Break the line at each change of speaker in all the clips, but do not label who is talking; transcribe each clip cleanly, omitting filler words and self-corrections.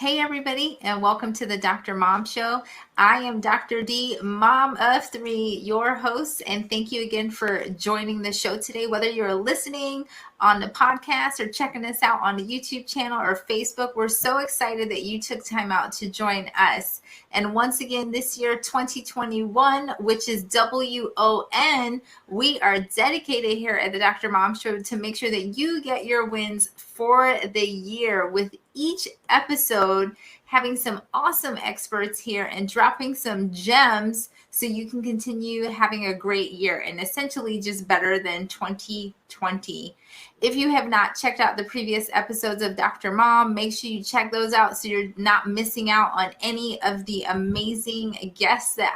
Hey, everybody, and welcome to the Dr. Mom Show. I am Dr. D, mom of three, your host, and thank you again for joining the show today. Whether you're listening on the podcast or checking us out on the YouTube channel or Facebook, we're so excited that you took time out to join us. And once again, this year, 2021, which is WON, we are dedicated here at the Dr. Mom Show to make sure that you get your wins for the year, with each episode having some awesome experts here and dropping some gems so you can continue having a great year and essentially just better than 2020. If you have not checked out the previous episodes of Dr. Mom, make sure you check those out so you're not missing out on any of the amazing guests that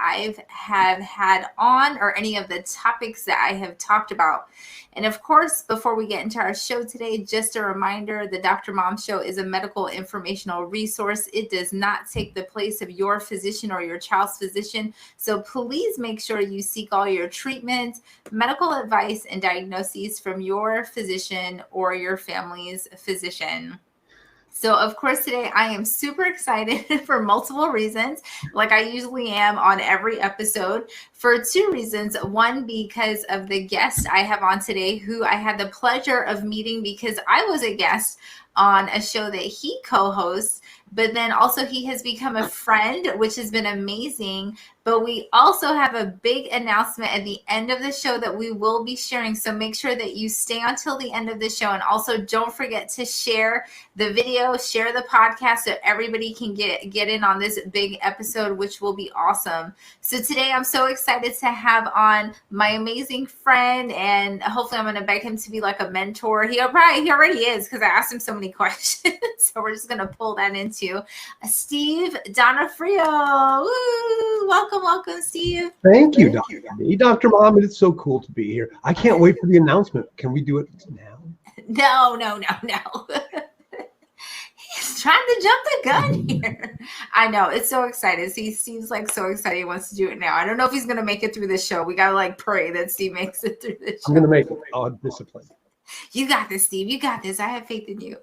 have had on or any of the topics that I have talked about. And of course, before we get into our show today, just a reminder, the Dr. Mom Show is a medical informational resource. It does not take the place of your physician or your child's physician. So please make sure you seek all your treatment, medical advice, and diagnoses from your physician or your family's physician. So, of course, today I am super excited for multiple reasons, like I usually am on every episode, for two reasons. One, because of the guest I have on today, who I had the pleasure of meeting because I was a guest on a show that he co-hosts, but then also he has become a friend, which has been amazing. But we also have a big announcement at the end of the show that we will be sharing. So make sure that you stay until the end of the show. And also don't forget to share the video, share the podcast so everybody can get in on this big episode, which will be awesome. So today I'm so excited to have on my amazing friend, and hopefully I'm going to beg him to be like a mentor. He already is, because I asked him so many questions. So we're just going to pull that into Steve Donofrio. Woo! Welcome, Steve.
Thank you, Dr. D. Dr. Mom, it's so cool to be here. I can't wait for the announcement. Can we do it now?
No. He's trying to jump the gun here. I know. It's so excited. He seems like so excited he wants to do it now. I don't know if he's going to make it through the show. We got to pray that Steve makes it through the show.
I'm going to make it. Oh, discipline.
You got this, Steve. You got this. I have faith in you.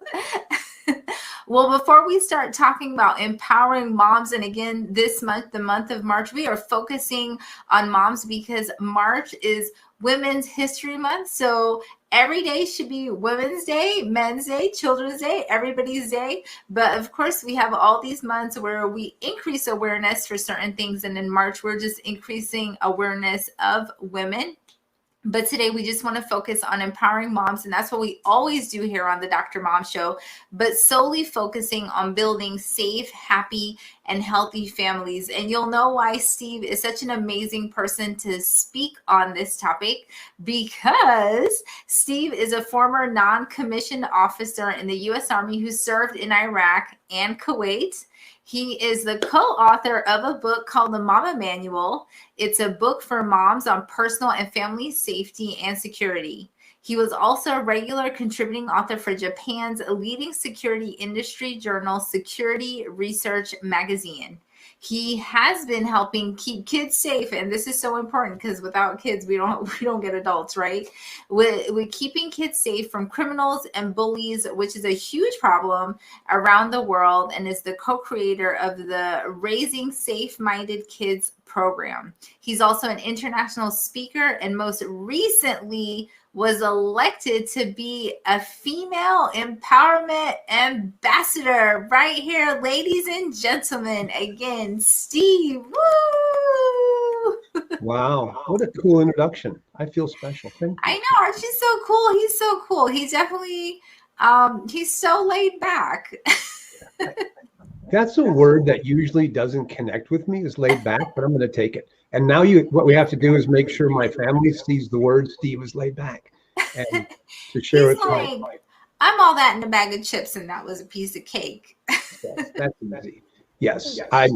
Well, before we start talking about empowering moms, and again, this month, the month of March, we are focusing on moms because March is Women's History Month. So every day should be Women's Day, Men's Day, Children's Day, everybody's day. But of course, we have all these months where we increase awareness for certain things. And in March, we're just increasing awareness of women. But today we just want to focus on empowering moms, and that's what we always do here on the Dr. Mom Show, but solely focusing on building safe, happy, and healthy families. And you'll know why Steve is such an amazing person to speak on this topic, because Steve is a former non-commissioned officer in the U.S. Army who served in Iraq and Kuwait. He is the co-author of a book called The Mama Manual. It's a book for moms on personal and family safety and security. He was also a regular contributing author for Japan's leading security industry journal, Security Research Magazine. He has been helping keep kids safe, and this is so important because without kids, we don't get adults, right? With keeping kids safe from criminals and bullies, which is a huge problem around the world, and is the co-creator of the Raising Safe-Minded Kids program. He's also an international speaker, and most recently was elected to be a female empowerment ambassador right here, ladies and gentlemen. Again, Steve. Woo!
Wow, what a cool introduction. I feel special. Thank you.
I know, aren't you so cool? He's so cool. He's definitely, he's so laid back.
That's a word that usually doesn't connect with me, is laid back, but I'm going to take it. And now what we have to do is make sure my family sees the word Steve is laid back, and to share it.
Like, I'm all that in a bag of chips, and that was a piece of cake.
Yes, that's easy. Yes, I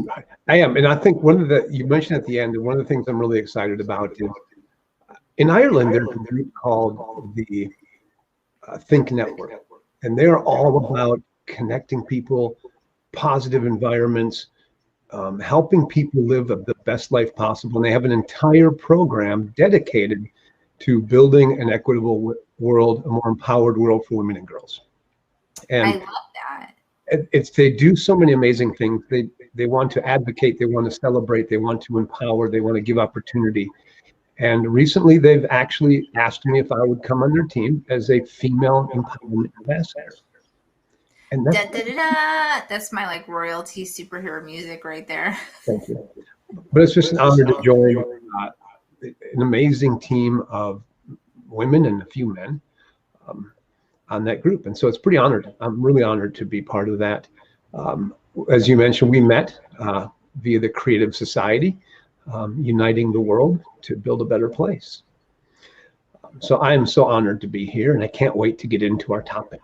am. And I think you mentioned at the end, and one of the things I'm really excited about is in Ireland, there's a group called the Think Network, and they're all about connecting people, positive environments, helping people live the best life possible. And they have an entire program dedicated to building an equitable world, a more empowered world for women and girls. And
I love that.
they do so many amazing things. They want to advocate, they want to celebrate, they want to empower, they want to give opportunity. And recently, they've actually asked me if I would come on their team as a female empowerment ambassador. And
Da, da, da, da. That's my like royalty superhero music right there.
thank you. But it's just an honor to join an amazing team of women and a few men on that group. And so it's pretty honored. I'm really honored to be part of that. As you mentioned, we met via the Creative Society, uniting the world to build a better place. So I am so honored to be here, and I can't wait to get into our topic.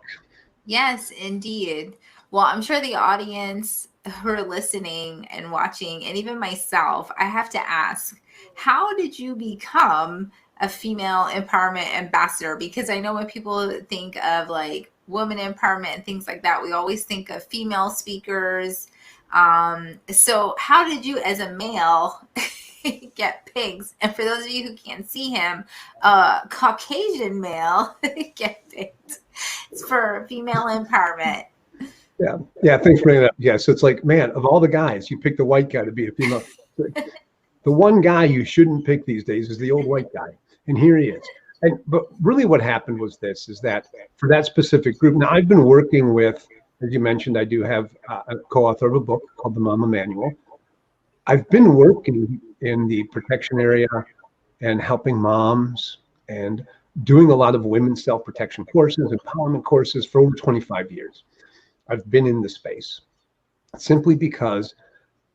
Yes, indeed. Well, I'm sure the audience who are listening and watching, and even myself, I have to ask, how did you become a female empowerment ambassador? Because I know when people think of like women empowerment and things like that, we always think of female speakers. So how did you as a male get picked? And for those of you who can't see him, Caucasian male get picked. It's for female empowerment.
Yeah. Thanks for bringing it up. Yeah, so it's like, man, of all the guys, you pick the white guy to be a female. The one guy you shouldn't pick these days is the old white guy, and here he is. But really, what happened was this: is that for that specific group. Now, I've been working with, as you mentioned, I do have a co-author of a book called The Mama Manual. I've been working in the protection area and helping moms and doing a lot of women's self-protection courses, empowerment courses for over 25 years. I've been in the space simply because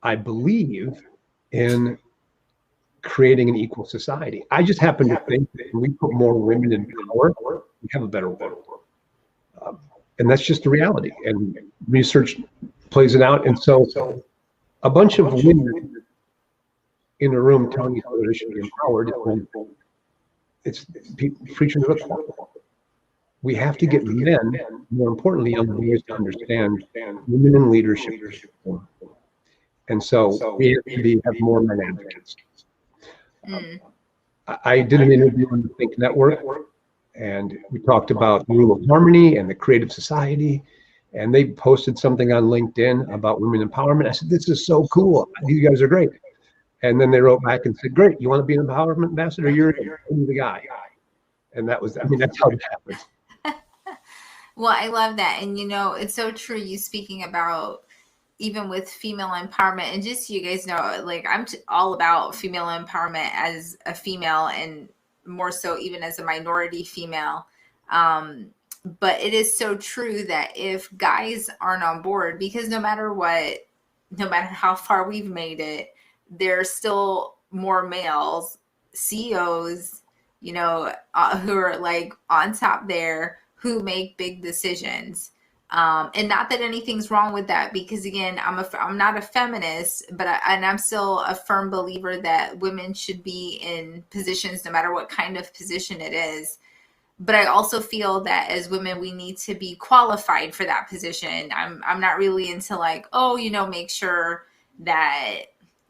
I believe in creating an equal society. I just happen to think that when we put more women in power, we have a better world. And that's just the reality. And research plays it out. And so a bunch of women in a room telling each other they should be empowered, it's people preaching to the choir. We have to get men, more importantly, young boys, to understand women in leadership. And so we have to have more men advocates. I did an interview on the Think Network, and we talked about the rule of harmony and the Creative Society. And they posted something on LinkedIn about women empowerment. I said, this is so cool. You guys are great. And then they wrote back and said, great, you want to be an empowerment ambassador? You're the guy. And that was, that's how it happened.
Well, I love that. And, it's so true. You speaking about even with female empowerment, and just so you guys know, like I'm all about female empowerment as a female, and more so even as a minority female. But it is so true that if guys aren't on board, because no matter how far we've made it, there's still more males, CEOs, who are like on top there, who make big decisions. And not that anything's wrong with that, because again, I'm not a feminist, but I'm still a firm believer that women should be in positions, no matter what kind of position it is. But I also feel that as women, we need to be qualified for that position. I'm not really into like, make sure that,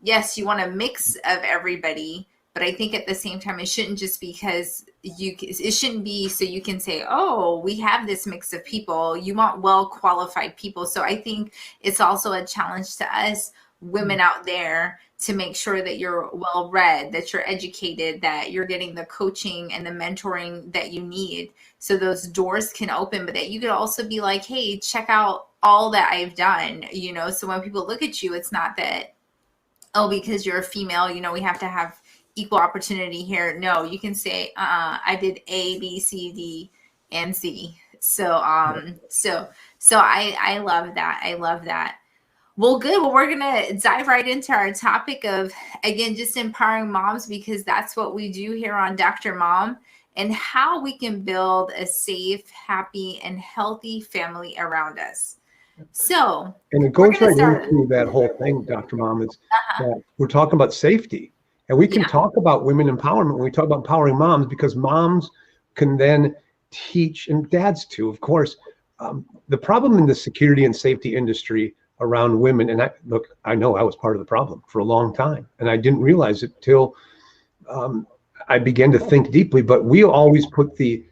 yes, you want a mix of everybody, but I think at the same time, it shouldn't just because it shouldn't be so you can say, oh, we have this mix of people. You want well-qualified people. So I think it's also a challenge to us women out there to make sure that you're well-read, that you're educated, that you're getting the coaching and the mentoring that you need so those doors can open, but that you could also be like, hey, check out all that I've done, so when people look at you, it's not that, oh, because you're a female, we have to have equal opportunity here. No, you can say, I did A, B, C, D, and Z. So I love that. I love that. Well, good. Well, we're going to dive right into our topic of, again, just empowering moms, because that's what we do here on Dr. Mom, and how we can build a safe, happy, and healthy family around us. So,
and it goes right into that whole thing, Dr. Mom, is that we're talking about safety. And we can talk about women empowerment when we talk about empowering moms, because moms can then teach, and dads too, of course. The problem in the security and safety industry around women, and I know I was part of the problem for a long time, and I didn't realize it till I began to think deeply, but we always put the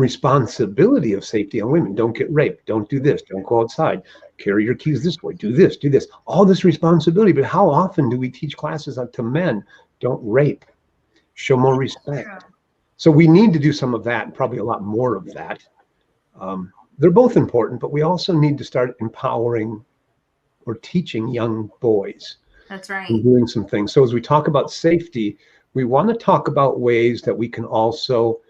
responsibility of safety on women. Don't get raped. Don't do this. Don't go outside. Carry your keys this way. Do this. Do this. All this responsibility. But how often do we teach classes to men? Don't rape. Show more respect. So we need to do some of that, and probably a lot more of that. They're both important, but we also need to start empowering or teaching young boys.
That's right.
And doing some things. So as we talk about safety, we want to talk about ways that we can also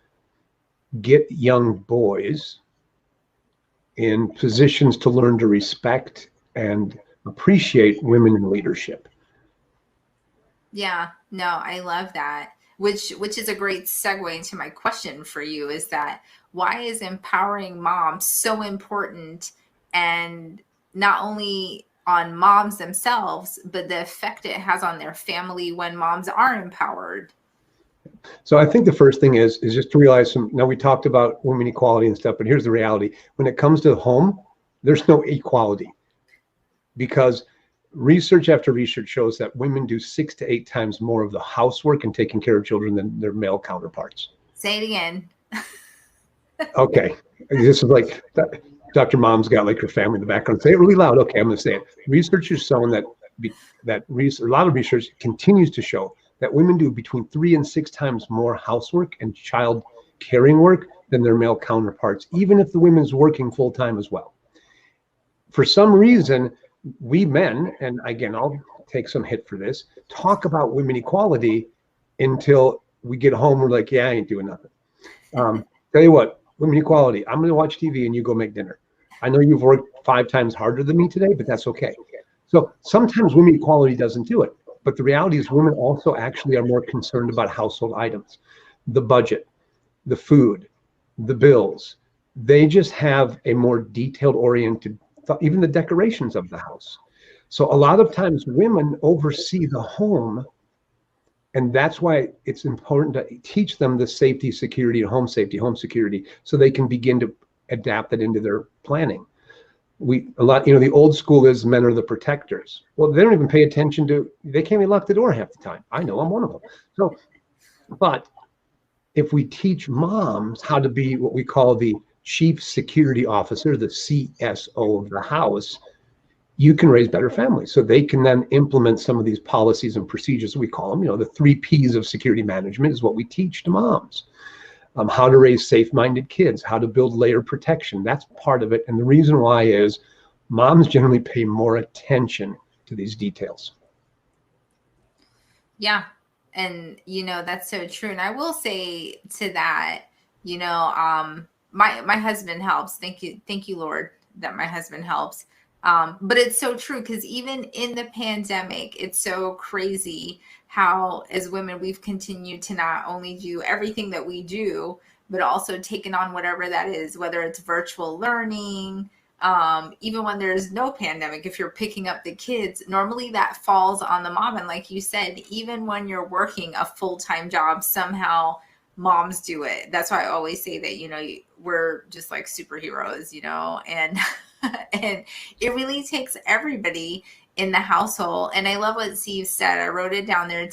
get young boys in positions to learn to respect and appreciate women in leadership.
Yeah, no, I love that. Which is a great segue into my question for you, is that why is empowering moms so important, and not only on moms themselves, but the effect it has on their family when moms are empowered?
So I think the first thing is just to realize now we talked about women equality and stuff, but here's the reality. When it comes to home, there's no equality, because research after research shows that women do 6 to 8 times more of the housework and taking care of children than their male counterparts.
Say it again.
Okay. This is like Dr. Mom's got like her family in the background. Say it really loud. Okay, I'm going to say it. Research has shown that a lot of research continues to show that women do between 3 and 6 times more housework and child caring work than their male counterparts, even if the women's working full time as well. For some reason, we men, and again, I'll take some hit for this, talk about women equality until we get home. We're like, yeah, I ain't doing nothing. Tell you what, women equality, I'm going to watch TV and you go make dinner. I know you've worked 5 times harder than me today, but that's okay. So sometimes women equality doesn't do it. But the reality is women also actually are more concerned about household items, the budget, the food, the bills. They just have a more detailed oriented thought, even the decorations of the house. So a lot of times women oversee the home, and that's why it's important to teach them the safety, security, and home safety, home security, so they can begin to adapt that into their planning. The old school is men are the protectors. Well, they don't even pay attention they can't even lock the door half the time. I know, I'm one of them. So, but if we teach moms how to be what we call the chief security officer, the CSO of the house, you can raise better families. So they can then implement some of these policies and procedures, we call them, the 3 Ps of security management is what we teach to moms. How to raise safe-minded kids, how to build layer protection. That's part of it. And the reason why is moms generally pay more attention to these details.
Yeah. And, that's so true. And I will say to that, my husband helps. Thank you, Lord, that my husband helps. But it's so true, because even in the pandemic, it's so crazy how, as women, we've continued to not only do everything that we do, but also taken on whatever that is, whether it's virtual learning, even when there's no pandemic. If you're picking up the kids, normally that falls on the mom. And like you said, even when you're working a full-time job, somehow moms do it. That's why I always say that, we're just like superheroes, and and it really takes everybody in the household. And I love what Steve said. I wrote it down there,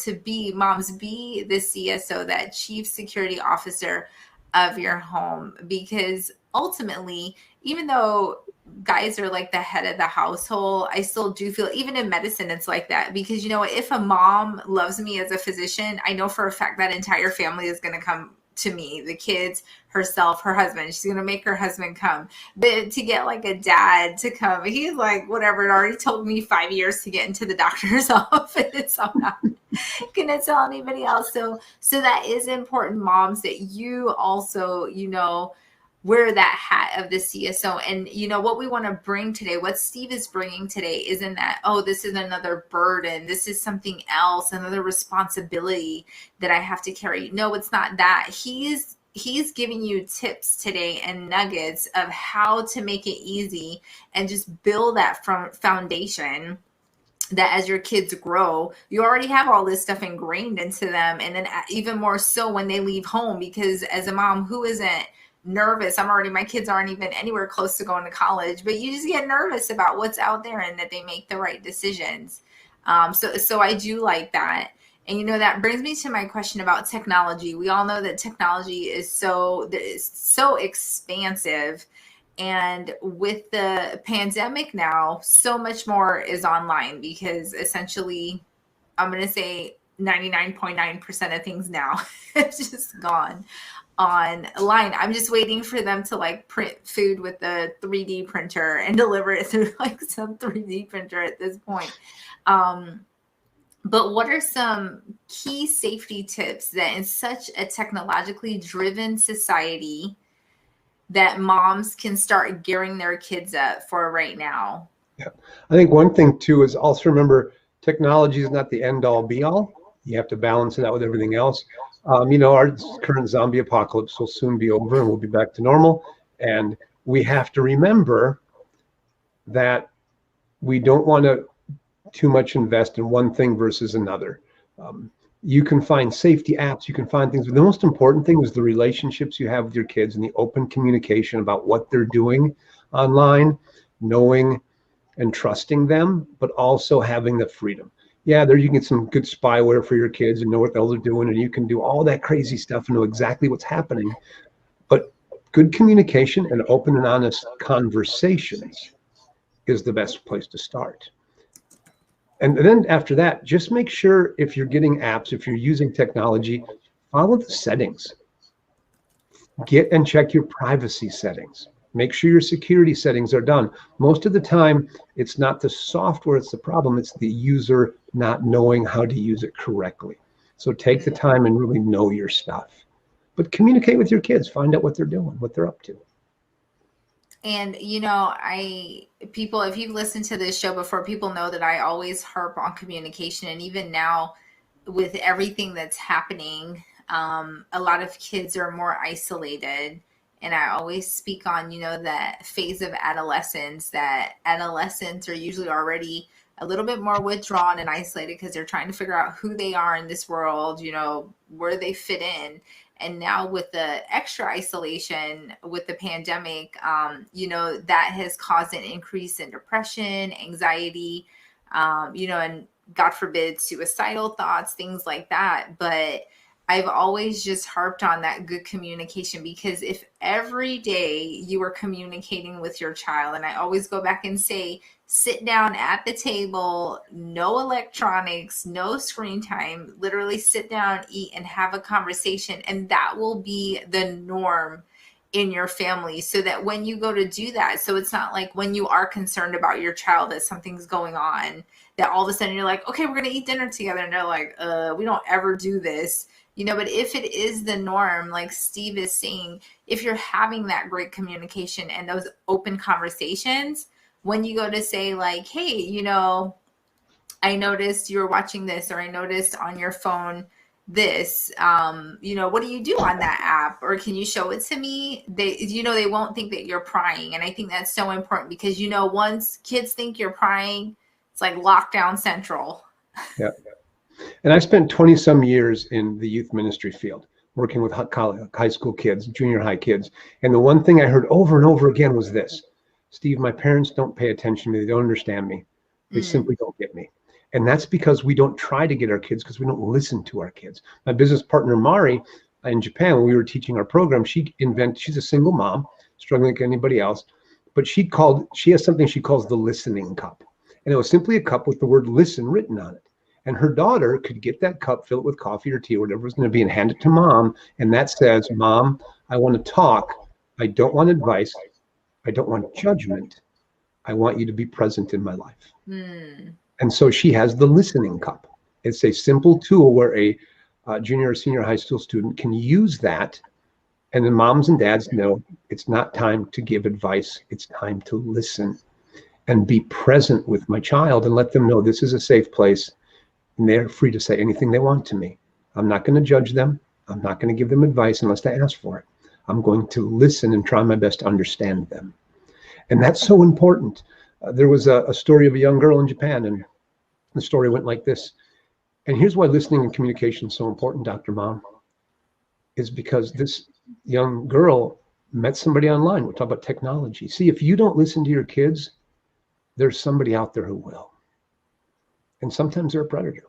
moms be the CSO, that chief security officer of your home, because ultimately, even though guys are like the head of the household, I still do feel, even in medicine, it's like that. Because if a mom loves me as a physician, I know for a fact that entire family is going to come to me, the kids, herself, her husband. She's going to make her husband come. But to get like a dad to come, he's like, whatever, it already took me 5 years to get into the doctor's office. So I'm not going to tell anybody else. So that is important, moms, that you also, wear that hat of the CSO. And what we want to bring today, what Steve is bringing today, isn't that, oh, this is another burden, this is something else, another responsibility that I have to carry. No, it's not that. He's giving you tips today and nuggets of how to make it easy and just build that foundation, that as your kids grow, you already have all this stuff ingrained into them. And then even more so when they leave home, because as a mom who isn't nervous, my kids aren't even anywhere close to going to college, but you just get nervous about what's out there and that they make the right decisions. So I do like that. And, that brings me to my question about technology. We all know that technology is so expansive. And with the pandemic now, so much more is online because essentially, I'm going to say 99.9% of things now have just gone online. I'm just waiting for them to like print food with the 3D printer and deliver it through like some 3D printer at this point. But what are some key safety tips that in such a technologically driven society that moms can start gearing their kids up for right now?
Yeah. I think one thing too is also remember technology is not the end all be all. You have to balance it out with everything else. Our current zombie apocalypse will soon be over and we'll be back to normal. And we have to remember that we don't want to too much invest in one thing versus another. You can find safety apps, you can find things, but the most important thing is the relationships you have with your kids and the open communication about what they're doing online, knowing and trusting them, but also having the freedom. Yeah, there you can get some good spyware for your kids and know what the hell they're doing, and you can do all that crazy stuff and know exactly what's happening. But good communication and open and honest conversations is the best place to start. And then after that, just make sure if you're getting apps, if you're using technology, follow the settings. Get and check your privacy settings. Make sure your security settings are done. Most of the time, it's not the software, it's the problem. It's the user not knowing how to use it correctly. So take the time and really know your stuff. But communicate with your kids. Find out what they're doing, what they're up to.
And people, if you've listened to this show before, people know that I always harp on communication. And even now, with everything that's happening, a lot of kids are more isolated. And I always speak on, that phase of adolescence, that adolescents are usually already a little bit more withdrawn and isolated because they're trying to figure out who they are in this world, where they fit in. And now with the extra isolation with the pandemic, that has caused an increase in depression, anxiety, and God forbid, suicidal thoughts, things like that. But I've always just harped on that good communication, because if every day you are communicating with your child, and I always go back and say, sit down at the table, no electronics, no screen time, literally sit down, eat, and have a conversation. And that will be the norm in your family, so that when you go to do that, so it's not like when you are concerned about your child that something's going on, that all of a sudden you're like, okay, we're going to eat dinner together. And they're like, we don't ever do this. But if it is the norm, like Steve is saying, if you're having that great communication and those open conversations, when you go to say like, hey, I noticed you were watching this, or I noticed on your phone this, what do you do on that app? Or can you show it to me? They won't think that you're prying. And I think that's so important, because, once kids think you're prying, it's like lockdown central.
Yeah. And I spent 20 some years in the youth ministry field, working with high school kids, junior high kids. And the one thing I heard over and over again was this: Steve, my parents don't pay attention to me. They don't understand me. They simply don't get me. And that's because we don't try to get our kids, because we don't listen to our kids. My business partner, Mari, in Japan, when we were teaching our program, she's a single mom, struggling like anybody else, but she has something she calls the listening cup. And it was simply a cup with the word listen written on it. And her daughter could get that cup, fill it with coffee or tea or whatever it was going to be, and hand it to mom. And that says, Mom, I want to talk. I don't want advice. I don't want judgment. I want you to be present in my life. And so she has the listening cup. It's a simple tool where a junior or senior high school student can use that. And the moms and dads know it's not time to give advice. It's time to listen and be present with my child, and let them know this is a safe place. And they're free to say anything they want to me. I'm not going to judge them. I'm not going to give them advice unless they ask for it. I'm going to listen and try my best to understand them. And that's so important. There was a story of a young girl in Japan, and the story went like this. And here's why listening and communication is so important, Dr. Mom, is because this young girl met somebody online. We'll talk about technology. See, if you don't listen to your kids, there's somebody out there who will. And sometimes they're a predator.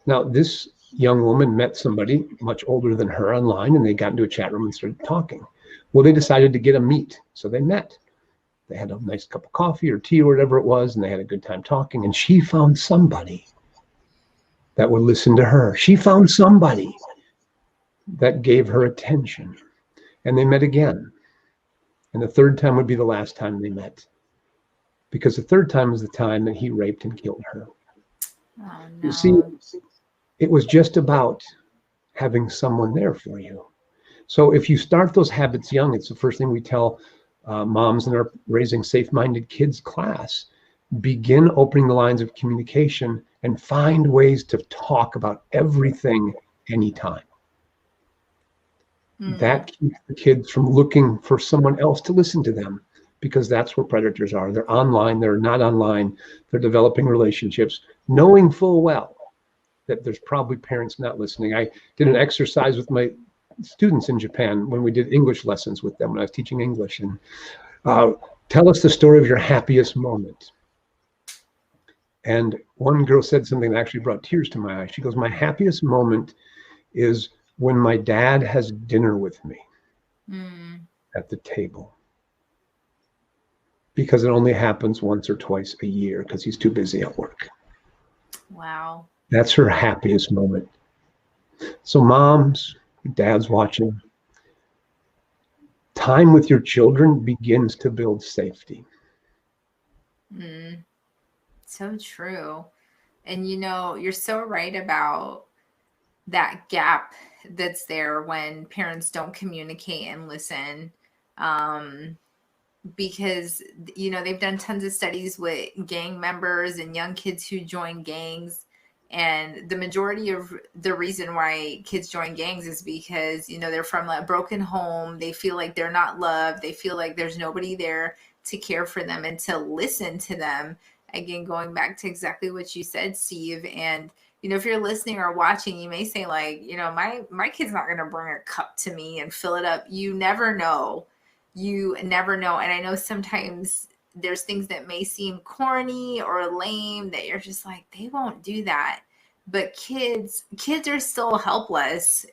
Now, this young woman met somebody much older than her online, and they got into a chat room and started talking. Well, they decided to get a meet, so they met. They had a nice cup of coffee or tea or whatever it was, and they had a good time talking. And she found somebody that would listen to her. She found somebody that gave her attention. And they met again. And the third time would be the last time they met, because the third time was the time that he raped and killed her.
Oh, no.
You see, it was just about having someone there for you. So if you start those habits young, it's the first thing we tell moms in our Raising Safe-Minded Kids class. Begin opening the lines of communication and find ways to talk about everything anytime. That keeps the kids from looking for someone else to listen to them, because that's where predators are. They're online, they're not online, they're developing relationships, knowing full well that there's probably parents not listening. I did an exercise with my students in Japan when we did English lessons with them when I was teaching English. And tell us the story of your happiest moment. And one girl said something that actually brought tears to my eyes. She goes, my happiest moment is when my dad has dinner with me at the table. Because it only happens once or twice a year because he's too busy at work.
Wow.
That's her happiest moment. So moms, dads watching, time with your children begins to build safety.
So true. And you're so right about that gap that's there when parents don't communicate and listen. Because they've done tons of studies with gang members and young kids who join gangs, and the majority of the reason why kids join gangs is because they're from a broken home. They feel like they're not loved. They feel like there's nobody there to care for them and to listen to them. Again, going back to exactly what you said, Steve. And if you're listening or watching, you may say like, my kid's not going to bring a cup to me and fill it up. You never know. You never know. And I know sometimes there's things that may seem corny or lame that you're just like, they won't do that. But kids are still helpless.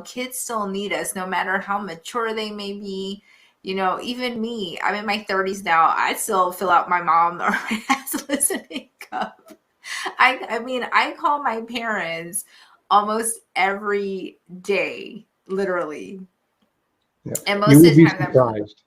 Kids still need us, no matter how mature they may be. Even me, I'm in my 30s now. I still fill out my mom or my dad's listening cup. I call my parents almost every day, literally.
Yeah.
And most
you
of
will
the
be
time,
surprised.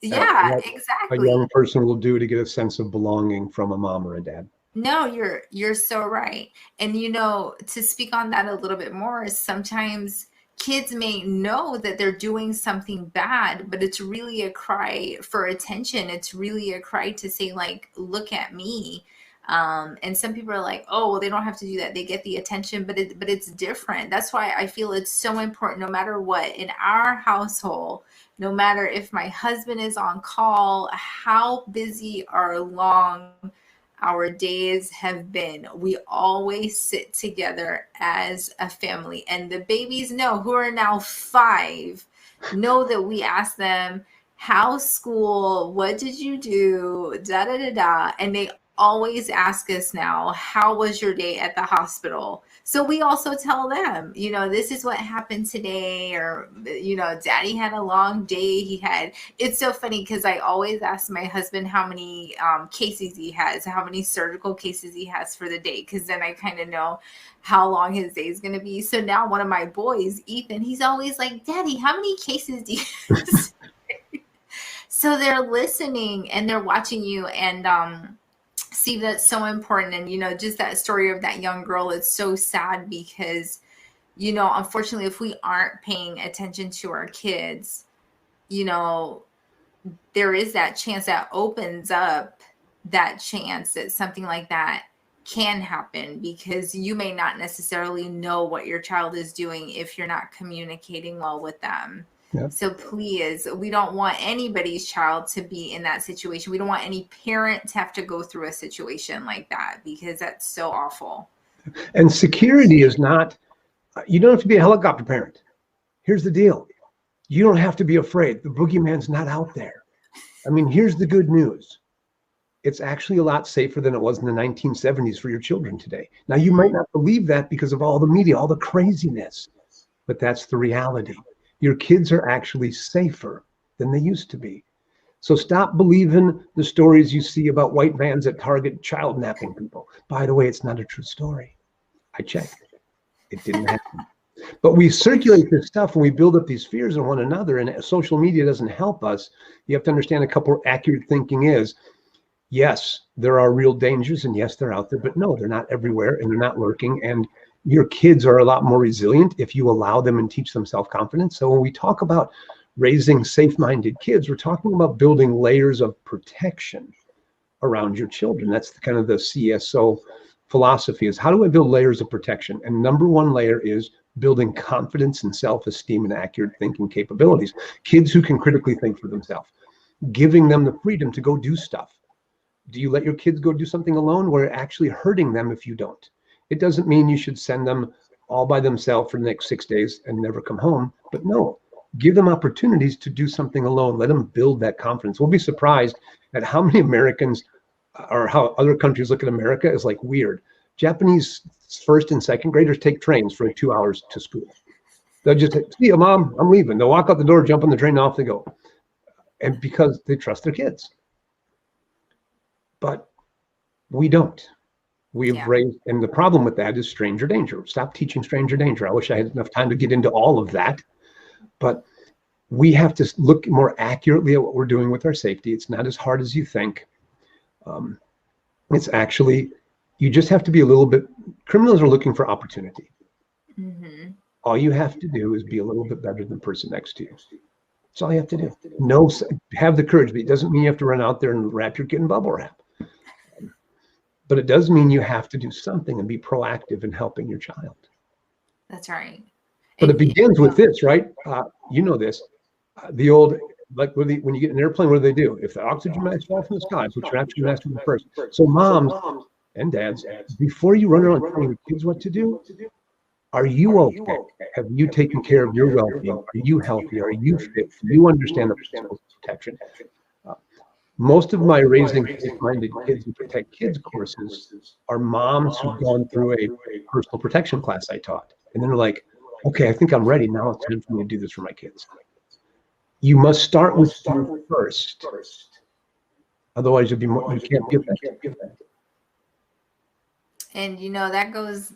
yeah,
What
exactly.
a young person will do to get a sense of belonging from a mom or a dad.
No, you're so right. And to speak on that a little bit more is sometimes kids may know that they're doing something bad, but it's really a cry for attention. It's really a cry to say like, look at me. And some people are like, oh, well, they don't have to do that. They get the attention, but it's different. That's why I feel it's so important, no matter what, in our household, no matter if my husband is on call, how busy or long our days have been, we always sit together as a family. And the babies who are now 5 know that we ask them, how's school? What did you do? Da da da da. And they always ask us now, how was your day at the hospital? So we also tell them, this is what happened today, or, daddy had a long day. It's so funny because I always ask my husband how many cases he has, how many surgical cases he has for the day, because then I kind of know how long his day is going to be. So now one of my boys, Ethan, he's always like, Daddy, how many cases do you have? So they're listening and they're watching you. And see, that's so important. And just that story of that young girl, it's so sad because unfortunately, if we aren't paying attention to our kids, there is that chance that opens up that chance that something like that can happen, because you may not necessarily know what your child is doing if you're not communicating well with them.
Yeah.
So please, we don't want anybody's child to be in that situation. We don't want any parent to have to go through a situation like that, because that's so awful.
And security is not, you don't have to be a helicopter parent. Here's the deal. You don't have to be afraid. The boogeyman's not out there. I mean, here's the good news. It's actually a lot safer than it was in the 1970s for your children today. Now, you might not believe that because of all the media, all the craziness, but that's the reality. Your kids are actually safer than they used to be. So stop believing the stories you see about white vans at Target child napping people. By the way, it's not a true story. I checked. It didn't happen. But we circulate this stuff and we build up these fears in one another, and social media doesn't help us. You have to understand a couple of accurate thinking is, yes, there are real dangers, and yes, they're out there, but no, they're not everywhere, and they're not lurking. And your kids are a lot more resilient if you allow them and teach them self-confidence. So when we talk about raising safe-minded kids, we're talking about building layers of protection around your children. That's kind of the CSO philosophy, is how do I build layers of protection? And number one layer is building confidence and self-esteem and accurate thinking capabilities. Kids who can critically think for themselves, giving them the freedom to go do stuff. Do you let your kids go do something alone? We're actually hurting them if you don't. It doesn't mean you should send them all by themselves for the next 6 days and never come home. But no, give them opportunities to do something alone. Let them build that confidence. We'll be surprised at how many Americans or how other countries look at America as like weird. Japanese first and second graders take trains for 2 hours to school. They'll just say, see you, Mom, I'm leaving. They'll walk out the door, jump on the train, and off they go. And because they trust their kids. But we don't. We've raised, and the problem with that is stranger danger. Stop teaching stranger danger. I wish I had enough time to get into all of that. But we have to look more accurately at what we're doing with our safety. It's not as hard as you think. It's actually, you just have to be a little bit, criminals are looking for opportunity. Mm-hmm. All you have to do is be a little bit better than the person next to you. That's all you have to do. No, have the courage, but it doesn't mean you have to run out there and wrap your kid in bubble wrap. But it does mean you have to do something and be proactive in helping your child.
That's right.
But it begins with this, right? You know this. The old, like when you get in an airplane, what do? If the oxygen mask falls from the sky, put your oxygen mask on first. So moms and dads, before you run around telling your kids what to do, are you okay? Have you taken care of your well-being? Are you healthy? Are you fit? Do you understand the principles of protection? Most of my raising safe-minded kids and protect kids courses are moms who've gone through a personal protection class I taught. And then they're like, okay, I think I'm ready. Now it's time for me to do this for my kids. You must start with you first. Otherwise, you can't give that.
And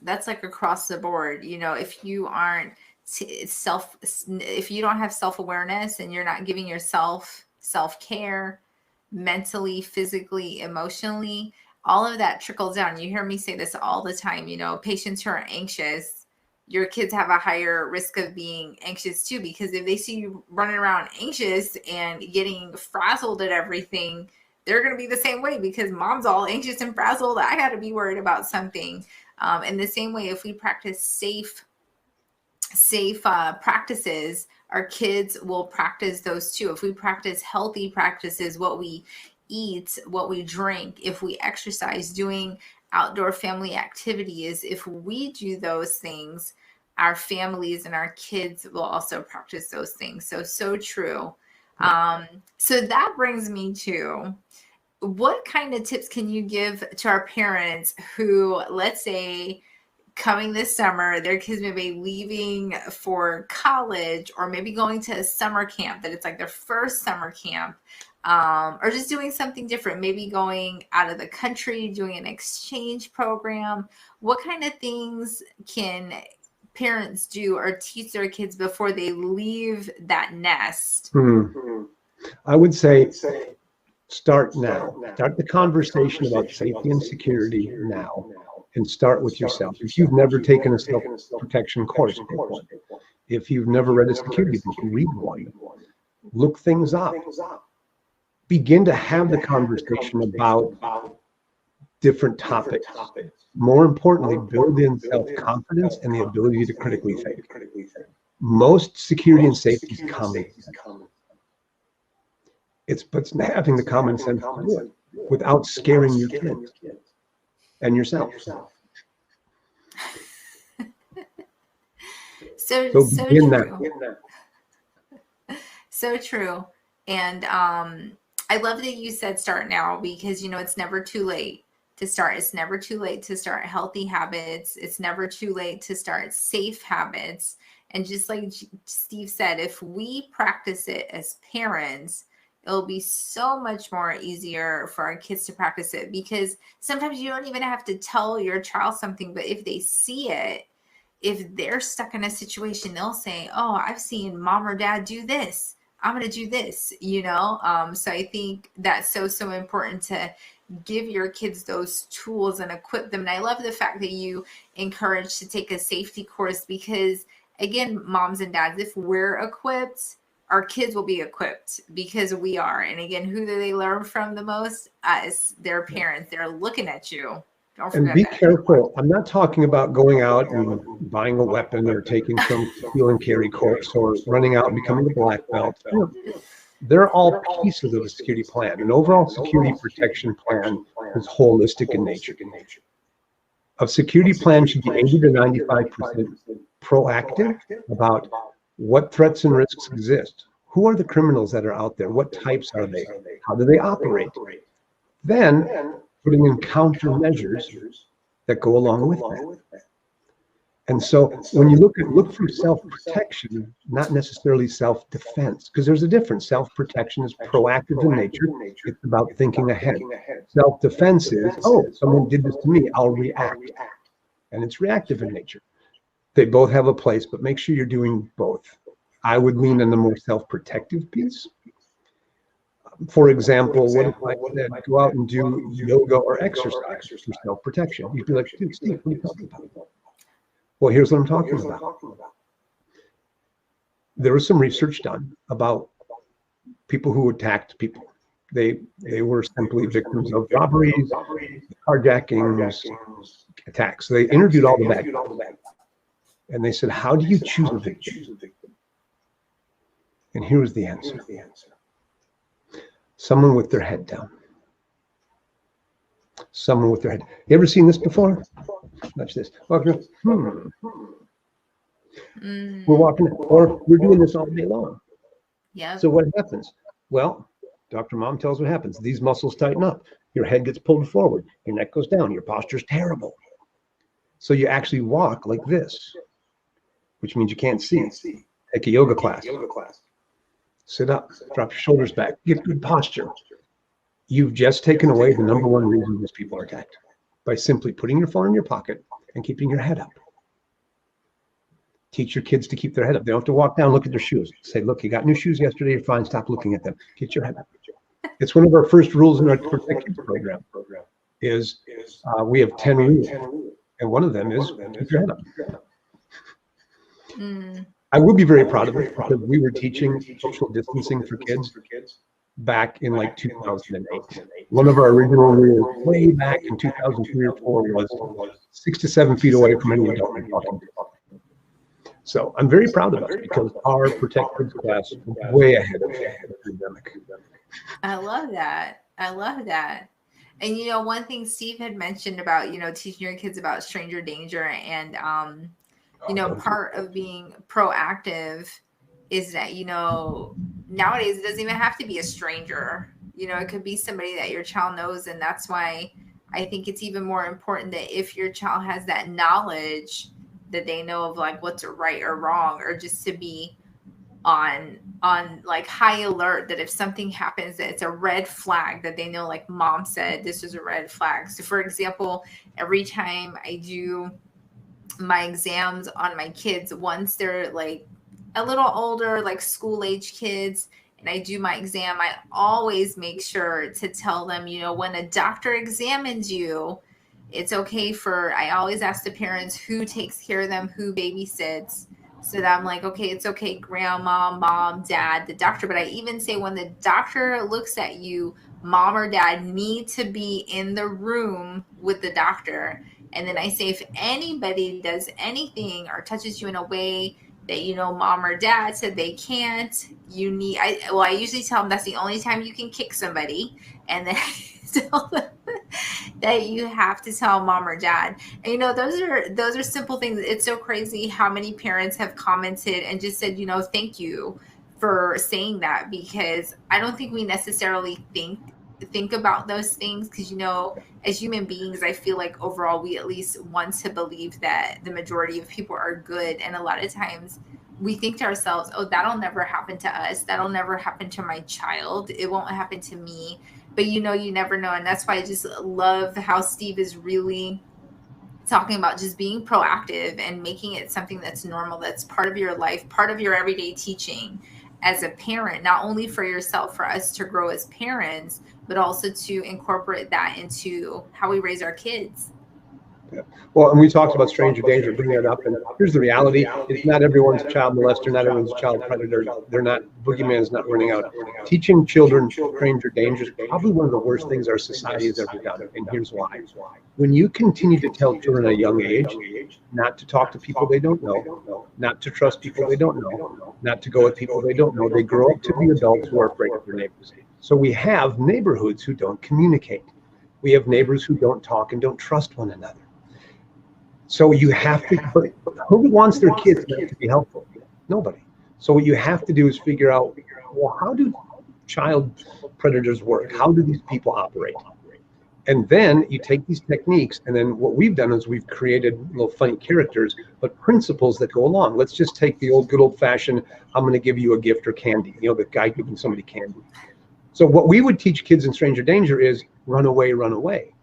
that's like across the board. If you aren't if you don't have self-awareness and you're not giving yourself self-care, mentally, physically, emotionally, all of that trickles down. You hear me say this all the time. Patients who are anxious, your kids have a higher risk of being anxious too, because if they see you running around anxious and getting frazzled at everything, they're going to be the same way, because mom's all anxious and frazzled. I got to be worried about something. In the same way, if we practice safe practices, our kids will practice those too. If we practice healthy practices, what we eat, what we drink, if we exercise, doing outdoor family activities, if we do those things, our families and our kids will also practice those things. So true. So that brings me to, what kind of tips can you give to our parents who, let's say, coming this summer, their kids may be leaving for college, or maybe going to a summer camp, that it's like their first summer camp, or just doing something different, maybe going out of the country, doing an exchange program. What kind of things can parents do or teach their kids before they leave that nest?
I would say start now. Start the conversation about safety and security now. And start with yourself. If you've never taken a self-protection course, take one. If you've never read a security book, read one. Look things up. Begin to have the conversation about different topics. More importantly, build in self-confidence and the ability to critically think. Most security and safety is common sense. It's having the common sense to do it without scaring your kids and yourself.
So
begin
true.
that.
So true. And I love that you said start now, because, it's never too late to start. It's never too late to start healthy habits. It's never too late to start safe habits. And just like Steve said, if we practice it as parents, it'll be so much more easier for our kids to practice it, because sometimes you don't even have to tell your child something, but if they see it, if they're stuck in a situation, they'll say, "Oh, I've seen mom or dad do this. I'm going to do this." So I think that's so important to give your kids those tools and equip them. And I love the fact that you encourage to take a safety course, because again, moms and dads, if we're equipped, our kids will be equipped, because we are. And again, who do they learn from the most? Us, their parents. They're looking at you. Don't
And
forget
be
that.
careful. I'm not talking about going out and buying a weapon or taking some conceal and carry course or running out and becoming a black belt. They're all pieces of a security plan. An overall security protection plan is holistic in nature. A security plan should be 80 to 95% proactive about what threats and risks exist. Who are the criminals that are out there? What types are they? How do they operate? Then putting in countermeasures that go along with that. And so when you look for self-protection, not necessarily self-defense, because there's a difference. Self-protection is proactive in nature. It's about thinking ahead. Self-defense is, oh, someone did this to me, I'll react. And it's reactive in nature. They both have a place, but make sure you're doing both. I would lean on the more self-protective piece. For example, what if I said, go out and do yoga or exercise for self-protection? You'd be like, dude, Steve, what are you talking about? Well, here's what I'm talking about. There was some research done about people who attacked people. They were simply victims of robberies, carjackings, attacks. So they interviewed all the bad guys. And they said, how do you choose a victim? And here was the answer. Someone with their head down. Someone with their head. You ever seen this before? Watch this. We're walking, or we're doing this all day long.
Yeah.
So what happens? Well, Dr. Mom tells what happens. These muscles tighten up. Your head gets pulled forward. Your neck goes down. Your posture's terrible. So you actually walk like this, which means you can't see. Take a yoga class. Sit up, drop your shoulders back, get good posture. You've just taken away the number one reason these people are attacked, by simply putting your phone in your pocket and keeping your head up. Teach your kids to keep their head up. They don't have to walk down, look at their shoes. Say, look, you got new shoes yesterday, you're fine, stop looking at them. Get your head up. It's one of our first rules in our protection program is we have 10 rules. And one of them is keep your head up. I would be very proud of it, because we were teaching social distancing for kids back in like 2008. One of our original rules way back in 2003 or 4 was 6 to 7 feet away from any adult you're talking to. So I'm very proud of us, because our Protect Kids class is way ahead of the pandemic.
I love that. I love that. And one thing Steve had mentioned about, teaching your kids about stranger danger, and part of being proactive is that, nowadays it doesn't even have to be a stranger. It could be somebody that your child knows. And that's why I think it's even more important that if your child has that knowledge, that they know of like what's right or wrong, or just to be on like high alert, that if something happens, that it's a red flag, that they know, like mom said, this is a red flag. So for example, every time I do my exams on my kids, once they're like a little older, like school age kids, and I do my exam, I always make sure to tell them, when a doctor examines you, it's okay I always ask the parents who takes care of them, who babysits. So that I'm like, okay, it's okay, grandma, mom, dad, the doctor. But I even say, when the doctor looks at you, mom or dad need to be in the room with the doctor. And then I say, if anybody does anything or touches you in a way that, mom or dad said they can't, I usually tell them that's the only time you can kick somebody. And then tell them that you have to tell mom or dad. And, those are simple things. It's so crazy how many parents have commented and just said, thank you for saying that, because I don't think we necessarily think about those things, because as human beings, I feel like overall we at least want to believe that the majority of people are good, and a lot of times we think to ourselves, oh, that'll never happen to us, that'll never happen to my child, it won't happen to me. But you never know. And that's why I just love how Steve is really talking about just being proactive and making it something that's normal, that's part of your life, part of your everyday teaching as a parent, not only for yourself, for us to grow as parents, but also to incorporate that into how we raise our kids.
Yeah. Well, and we talked about stranger danger, bringing it up, and here's the reality: it's not everyone's a child molester, not everyone's a child predator. They're not, boogeyman is not running out. Teaching children stranger danger is probably one of the worst things our society has ever done, and here's why. When you continue to tell children at a young age not to talk to people they don't know, not to trust people they don't know, not to go with people they don't know, they grow up to be adults who are afraid of their neighbors. So we have neighborhoods who don't communicate. We have neighbors who don't talk and don't trust one another. So you have to, who wants their kids not to be helpful? Nobody. So what you have to do is figure out, well, how do child predators work? How do these people operate? And then you take these techniques, and then what we've done is we've created little funny characters, but principles that go along. Let's just take the good old fashioned, I'm going to give you a gift or candy, the guy giving somebody candy. So what we would teach kids in stranger danger is run away, run away.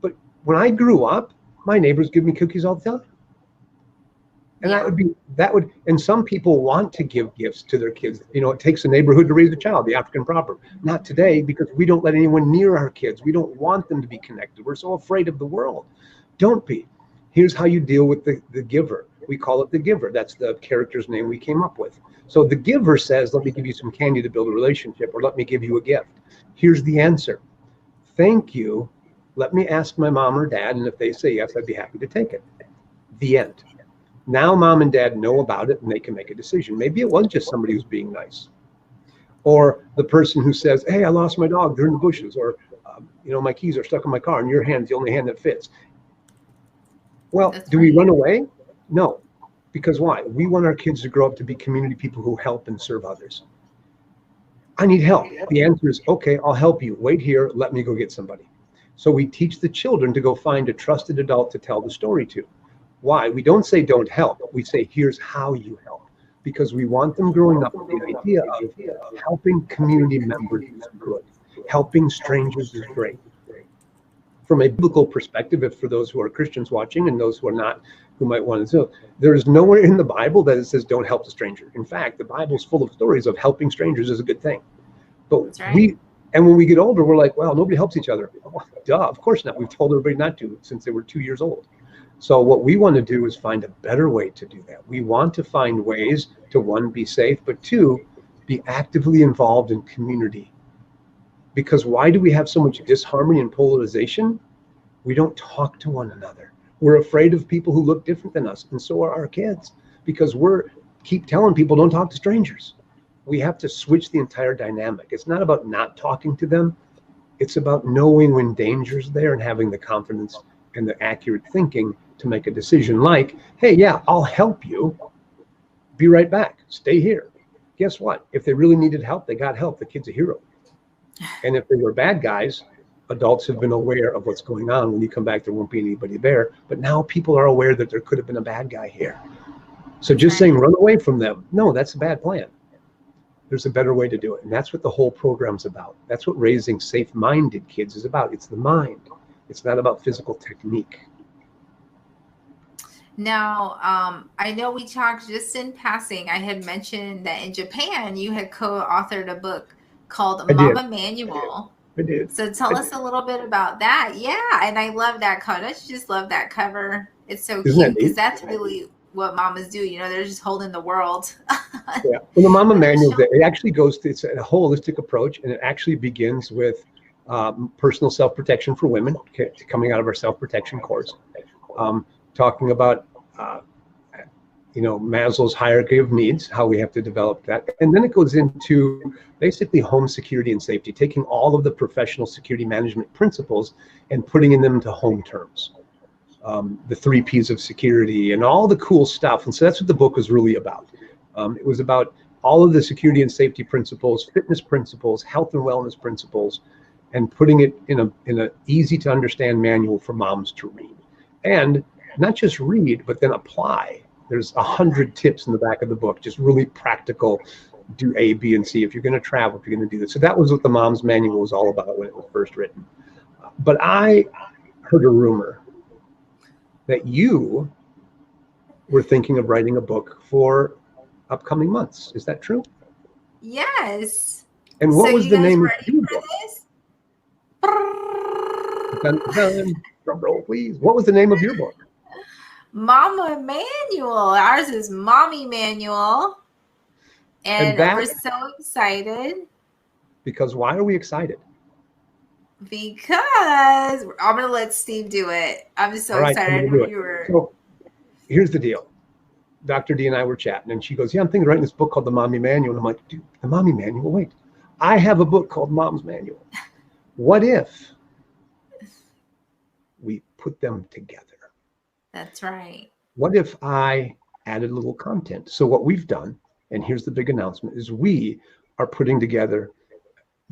But when I grew up, my neighbors give me cookies all the time. And and some people want to give gifts to their kids. It takes a neighborhood to raise a child, the African proverb. Not today, because we don't let anyone near our kids. We don't want them to be connected. We're so afraid of the world. Don't be. Here's how you deal with the giver. We call it the giver. That's the character's name we came up with. So the giver says, let me give you some candy to build a relationship, or let me give you a gift. Here's the answer. Thank you. Let me ask my mom or dad, and if they say yes, I'd be happy to take it. The end. Now mom and dad know about it, and they can make a decision. Maybe it was just somebody who's being nice. Or the person who says, hey, I lost my dog, they're in the bushes, or my keys are stuck in my car, and your hand's the only hand that fits. Well, do we run away? No. Because why? We want our kids to grow up to be community people who help and serve others. I need help. The answer is, okay, I'll help you. Wait here, let me go get somebody. So we teach the children to go find a trusted adult to tell the story to. Why? We don't say don't help. We say here's how you help. Because we want them growing up with the idea of helping community members is good. Helping strangers is great. From a biblical perspective, if for those who are Christians watching and those who are not, who might want to know, there is nowhere in the Bible that it says don't help the stranger. In fact, the Bible is full of stories of helping strangers is a good thing. But and when we get older, we're like, well, nobody helps each other. Well, duh, of course not. We've told everybody not to since they were 2 years old. So what we want to do is find a better way to do that. We want to find ways to, one, be safe, but two, be actively involved in community. Because why do we have so much disharmony and polarization? We don't talk to one another. We're afraid of people who look different than us, and so are our kids, because keep telling people don't talk to strangers. We have to switch the entire dynamic. It's not about not talking to them. It's about knowing when danger's there and having the confidence and the accurate thinking to make a decision like, hey, yeah, I'll help you. Be right back. Stay here. Guess what? If they really needed help, they got help. The kid's a hero. And if they were bad guys, adults have been aware of what's going on. When you come back, there won't be anybody there. But now people are aware that there could have been a bad guy here. So just saying run away from them, no, that's a bad plan. There's a better way to do it. And that's what the whole program's about. That's what raising safe-minded kids is about. It's the mind. It's not about physical technique.
Now, I know we talked just in passing. I had mentioned that in Japan, you had co-authored a book called Mama Manual.
I did.
So tell us a little bit about that. Yeah, and I love that cover. Don't you just love that cover? It's so cute, because that's really what mamas do. They're just holding the world.
Yeah. Well, the Mama Manual, it actually it's a holistic approach, and it actually begins with personal self-protection for women, coming out of our self-protection course, talking about Maslow's hierarchy of needs, how we have to develop that. And then it goes into basically home security and safety, taking all of the professional security management principles and putting them into home terms. The 3 Ps of security and all the cool stuff. And so that's what the book was really about. It was about all of the security and safety principles, fitness principles, health and wellness principles, and putting it in a easy to understand manual for moms to read. And not just read, but then apply. There's 100 tips in the back of the book, just really practical. Do A, B, and C if you're going to travel, if you're going to do this. So that was what the Mom's Manual was all about when it was first written. But I heard a rumor that you were thinking of writing a book for upcoming months. Is that true?
Yes.
And what was the name of your book? Dun, dun, drum roll, please. What was the name of your book?
Mama Manual. Ours is Mommy Manual. And we're so excited.
Because why are we excited?
Because I'm going to let Steve do it. I'm so excited.
So here's the deal. Dr. D and I were chatting, and she goes, yeah, I'm thinking of writing this book called The Mommy Manual. And I'm like, dude, The Mommy Manual? Wait, I have a book called Mom's Manual. What if we put them together?
That's right.
What if I added a little content? So what we've done, and here's the big announcement, is we are putting together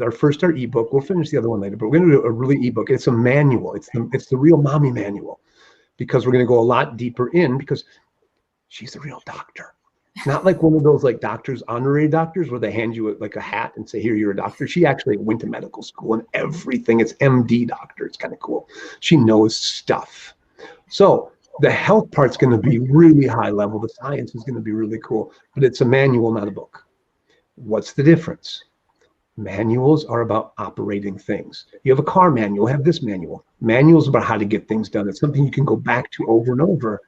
our ebook. We'll finish the other one later, but we're going to do a really ebook. It's a manual. It's the real mommy manual, because we're going to go a lot deeper in, because she's a real doctor. Not like one of those like doctors, honorary doctors, where they hand you like a hat and say, here, you're a doctor. She actually went to medical school and everything. It's MD doctor. It's kind of cool. She knows stuff. So the health part's going to be really high level. The science is going to be really cool, but it's a manual, not a book. What's the difference? Manuals are about operating things. You have a car manual, have this manual. Manuals about how to get things done. It's something you can go back to over and over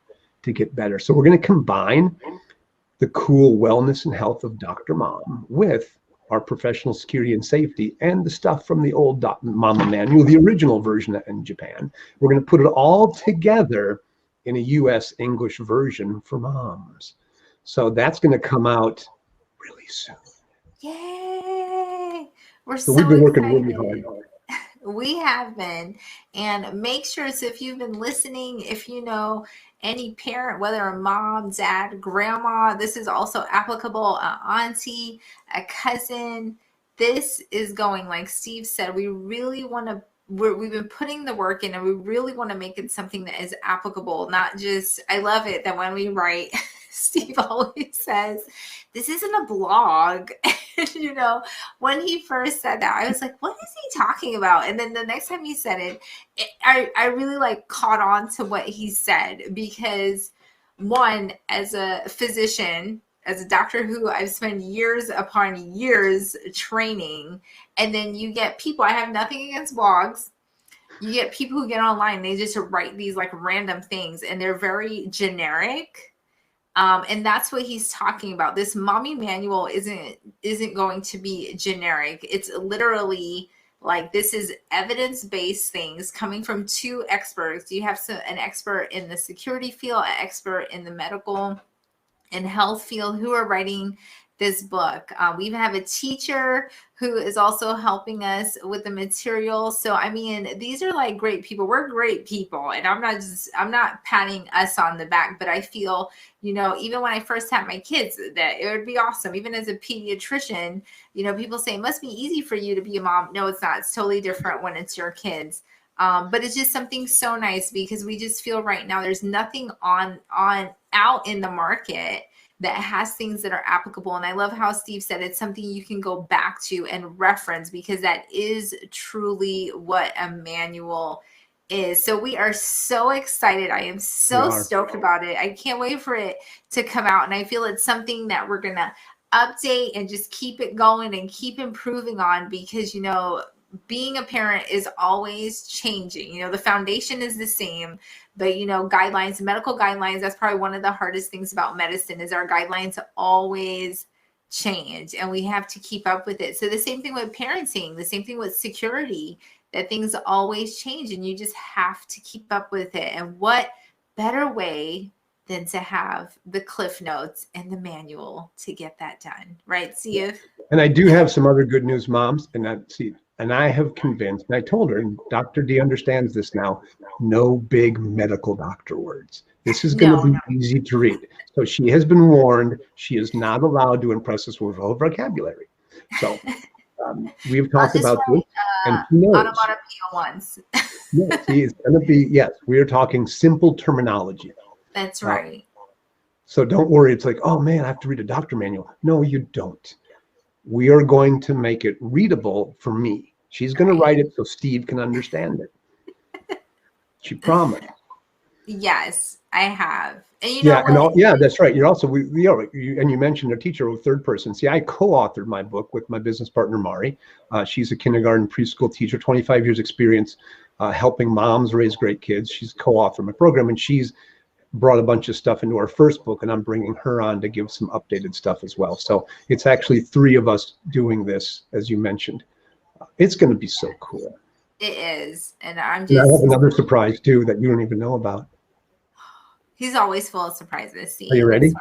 to get better. So we're going to combine the cool wellness and health of Dr. Mom with our professional security and safety and the stuff from the old Mama Manual, the original version in Japan. We're going to put it all together in a US English version for moms. So that's going to come out really soon.
Yay!
So we've been working really hard.
We have been. And make sure, so if you've been listening, if you know any parent, whether a mom, dad, grandma, this is also applicable, auntie, a cousin, this is going, like Steve said, we really want to, we've been putting the work in, and we really want to make it something that is applicable, not just, I love it that when we write, Steve always says, this isn't a blog. You know, when he first said that, I was like, what is he talking about? And then the next time he said it, I really like caught on to what he said, because one, as a physician, as a doctor who I've spent years upon years training, and then you get people, I have nothing against blogs. You get people who get online, they just write these like random things, and they're very generic. And that's what he's talking about. This mommy manual isn't going to be generic. It's literally like, this is evidence-based things coming from two experts. You have an expert in the security field, an expert in the medical and health field, who are writing this book. We even have a teacher who is also helping us with the material. So, I mean, these are like great people. We're great people. And I'm not patting us on the back, but I feel, you know, even when I first had my kids, that it would be awesome. Even as a pediatrician, you know, people say it must be easy for you to be a mom. No, it's not. It's totally different when it's your kids. But it's just something so nice, because we just feel right now there's nothing out in the market that has things that are applicable. And I love how Steve said it's something you can go back to and reference, because that is truly what a manual is. So we are so excited. I am so stoked about it. I can't wait for it to come out. And I feel it's something that we're going to update and just keep it going and keep improving on, because, you know, being a parent is always changing. You know, the foundation is the same, but, you know, guidelines, medical guidelines, that's probably one of the hardest things about medicine, is our guidelines always change, and we have to keep up with it. So the same thing with parenting, the same thing with security, that things always change, and you just have to keep up with it. And what better way than to have the cliff notes and the manual to get that done, right, Steve?
And I do have some other good news, moms, and I have convinced, and I told her, and Dr. D understands this now, no big medical doctor words. This is going to be easy to read. So she has been warned. She is not allowed to impress us with her vocabulary. So we've talked about this, and she knows.
Onomatopoeia ones.
Yes, it's going to be, yes, we are talking simple terminology.
That's right.
So don't worry. It's like, oh man, I have to read a doctor manual. No, you don't. We are going to make it readable for me. She's going to write it so Steve can understand it. She promised.
Yes, I have. And you know
what? That's right. You're also, and you mentioned a teacher with third person. See, I co-authored my book with my business partner, Mari. She's a kindergarten preschool teacher, 25 years experience helping moms raise great kids. She's co-authored my program, and she's brought a bunch of stuff into our first book, and I'm bringing her on to give some updated stuff as well. So it's actually 3 of us doing this, as you mentioned. It's going to be so cool.
It is. And I have
another surprise too that you don't even know about.
He's always full of surprises. See,
are you ready?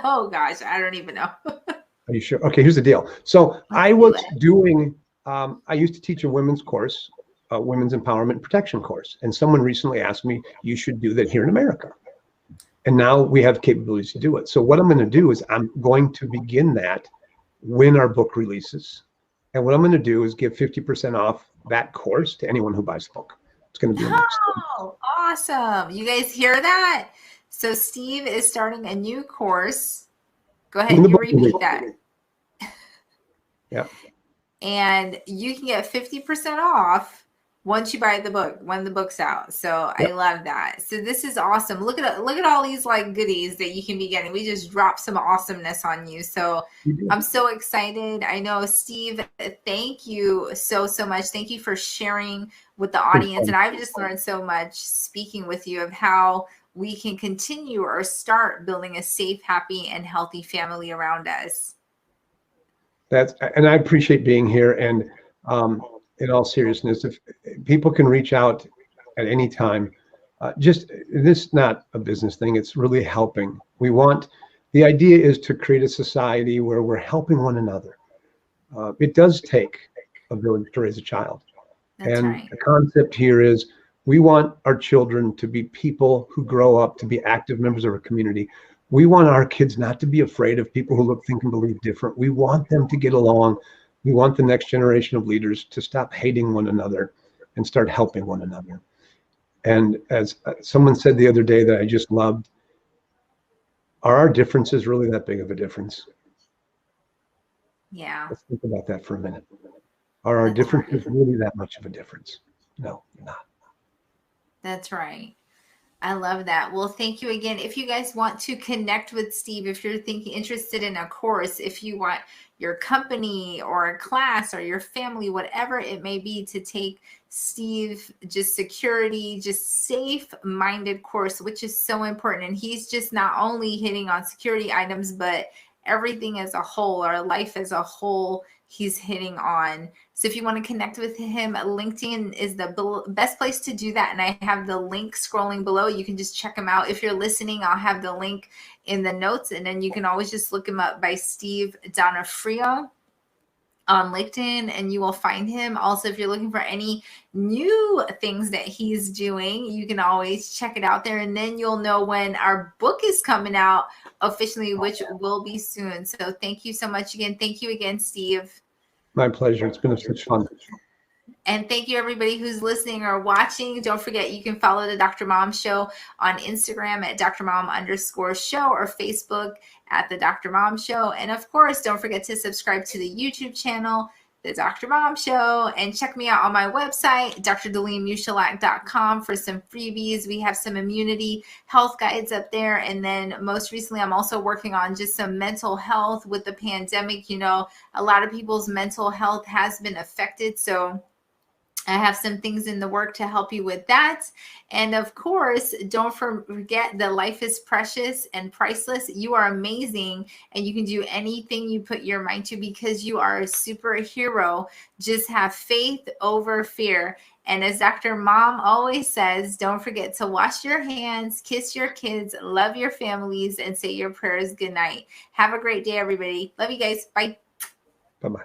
Oh gosh, I don't even know.
Are you sure? Okay, here's the deal. So I was doing, I used to teach a women's course, a women's empowerment and protection course. And someone recently asked me, you should do that here in America. And now we have capabilities to do it. So what I'm going to do is I'm going to begin that when our book releases. And what I'm going to do is give 50% off that course to anyone who buys the book. It's going to be amazing.
Oh, awesome. You guys hear that? So Steve is starting a new course. Go ahead and you repeat that.
Yeah.
And you can get 50% off once you buy the book, when the book's out. So I love that. So this is awesome. Look at all these like goodies that you can be getting. We just dropped some awesomeness on you. So I'm so excited. I know, Steve, thank you so much. Thank you for sharing with the audience. And I've just learned so much speaking with you of how we can continue or start building a safe, happy, and healthy family around us.
And I appreciate being here. And in all seriousness, if people can reach out at any time, this is not a business thing. It's really helping. The idea is to create a society where we're helping one another. It does take a village to raise a child.
That's right.
The concept here is we want our children to be people who grow up to be active members of our community. We want our kids not to be afraid of people who look, think, and believe different. We want them to get along. We want the next generation of leaders to stop hating one another and start helping one another. And as someone said the other day that I just loved, are our differences really that big of a difference?
Yeah.
Let's think about that for a minute. Are our differences really that much of a difference? No, not.
That's right. I love that. Well, thank you again. If you guys want to connect with Steve, if you're interested in a course, if you want your company or a class or your family, whatever it may be, to take Steve, just security, just safe-minded course, which is so important. And he's just not only hitting on security items, but everything as a whole, our life as a whole, he's hitting on. So if you want to connect with him, LinkedIn is the best place to do that. And I have the link scrolling below. You can just check him out. If you're listening, I'll have the link in the notes. And then you can always just look him up by Steve Donofrio on LinkedIn, and you will find him. Also, if you're looking for any new things that he's doing, you can always check it out there. And then you'll know when our book is coming out officially, which will be soon. So thank you so much again. Thank you again, Steve.
My pleasure. It's been such fun.
And thank you, everybody who's listening or watching. Don't forget, you can follow the Dr. Mom Show on Instagram at drmom_show or Facebook at the Dr. Mom Show. And of course, don't forget to subscribe to the YouTube channel, the Dr. Mom Show, and check me out on my website, drdeleenmushalak.com, for some freebies. We have some immunity health guides up there. And then most recently, I'm also working on just some mental health with the pandemic. You know, a lot of people's mental health has been affected. So I have some things in the work to help you with that. And of course, don't forget that life is precious and priceless. You are amazing, and you can do anything you put your mind to because you are a superhero. Just have faith over fear. And as Dr. Mom always says, don't forget to wash your hands, kiss your kids, love your families, and say your prayers good night. Have a great day, everybody. Love you guys. Bye.
Bye-bye.